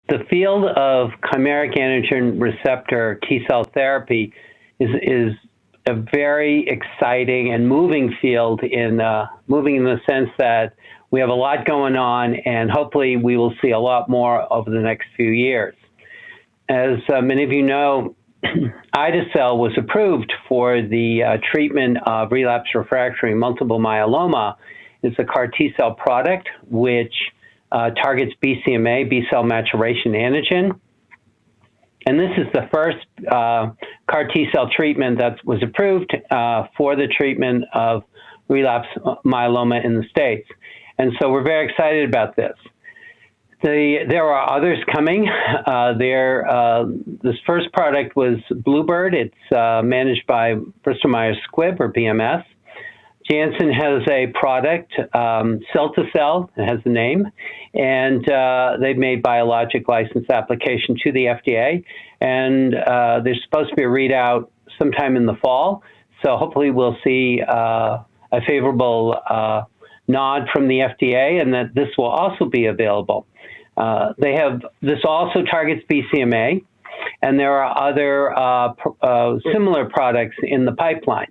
the field of chimeric antigen receptor T-cell therapy is a very exciting and moving field moving in the sense that we have a lot going on, and hopefully we will see a lot more over the next few years. As many of you know, ide-cel was approved for the treatment of relapsed refractory multiple myeloma. It's a CAR T-cell product which targets BCMA, B-cell maturation antigen. And this is the first CAR T-cell treatment that was approved for the treatment of relapsed myeloma in the States. And so we're very excited about this. There are others coming. This first product was Bluebird. It's managed by Bristol Myers Squibb, or BMS. Janssen has a product, Cell-to-Cell, it has the name, and they've made biologic license application to the FDA, and there's supposed to be a readout sometime in the fall, so hopefully we'll see a favorable nod from the FDA and that this will also be available. This also targets BCMA, and there are other similar products in the pipeline.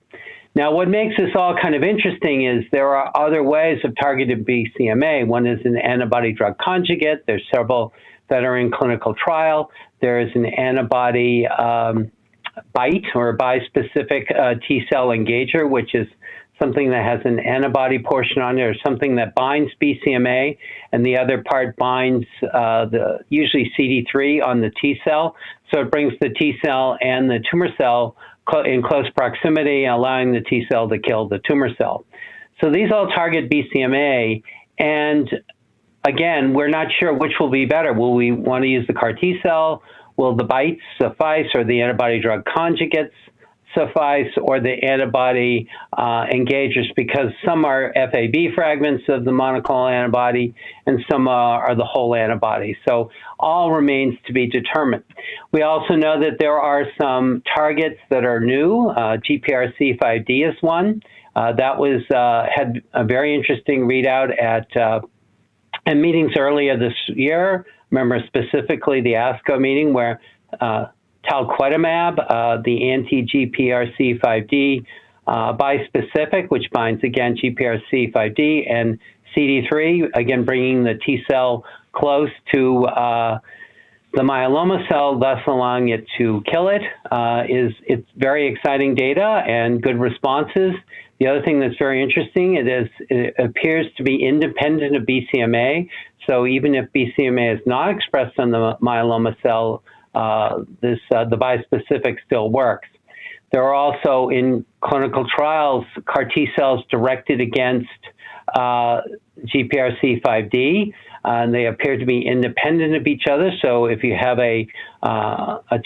Now, what makes this all kind of interesting is there are other ways of targeting BCMA. One is an antibody-drug conjugate. There's several that are in clinical trial. There is an antibody BiTE, or bispecific T-cell engager, which is something that has an antibody portion on it, or something that binds BCMA, and the other part binds usually CD3 on the T-cell. So it brings the T-cell and the tumor cell in close proximity, allowing the T-cell to kill the tumor cell. So these all target BCMA, and again, we're not sure which will be better. Will we want to use the CAR T-cell? Will the BiTEs suffice, or the antibody-drug conjugates suffice, or the antibody engagers, because some are FAB fragments of the monoclonal antibody and some are the whole antibody. So all remains to be determined. We also know that there are some targets that are new. GPRC5D is one. That was had a very interesting readout at meetings earlier this year. Remember specifically the ASCO meeting where Talquetamab, the anti-GPRC5D bispecific, which binds, again, GPRC5D and CD3, again, bringing the T-cell close to the myeloma cell, thus allowing it to kill it. It's very exciting data and good responses. The other thing that's very interesting, it appears to be independent of BCMA. So even if BCMA is not expressed on the myeloma cell, the bispecific still works. There are also in clinical trials CAR T cells directed against GPRC5D, and they appear to be independent of each other. So if you have a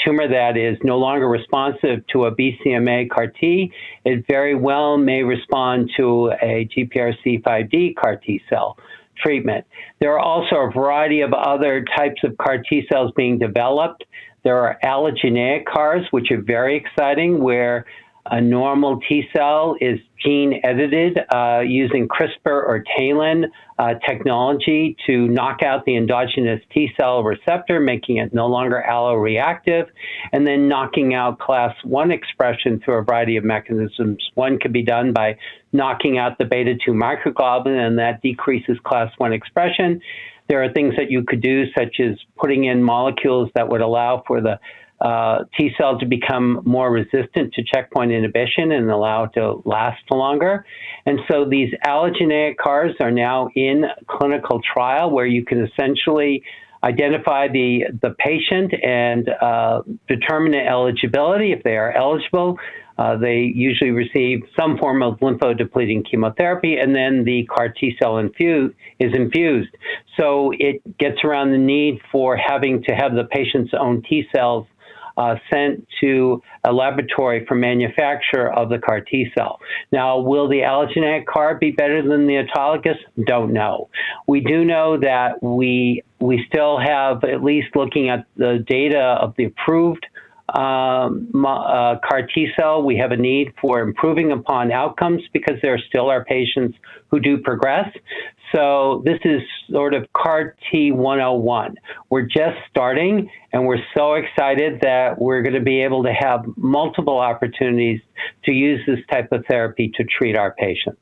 tumor that is no longer responsive to a BCMA CAR T, it very well may respond to a GPRC5D CAR T cell treatment. There are also a variety of other types of CAR T cells being developed. There are allogeneic CARs, which are very exciting, where a normal T cell is gene edited using CRISPR or TALEN technology to knock out the endogenous T cell receptor, making it no longer alloreactive, and then knocking out class 1 expression through a variety of mechanisms. One could be done by knocking out the beta-2 microglobulin, and that decreases class 1 expression. There are things that you could do, such as putting in molecules that would allow for the T cell to become more resistant to checkpoint inhibition and allow it to last longer. And so these allogeneic CARs are now in clinical trial, where you can essentially identify the patient and determine eligibility. If they are eligible, they usually receive some form of lymphodepleting chemotherapy, and then the CAR T cell is infused. So it gets around the need for having to have the patient's own T cells sent to a laboratory for manufacture of the CAR T cell. Now, will the allogeneic CAR be better than the autologous? Don't know. We do know that we still have, at least looking at the data of the approved CAR T cell, we have a need for improving upon outcomes because there still are patients who do progress. So this is sort of CAR T 101. We're just starting, and we're so excited that we're going to be able to have multiple opportunities to use this type of therapy to treat our patients.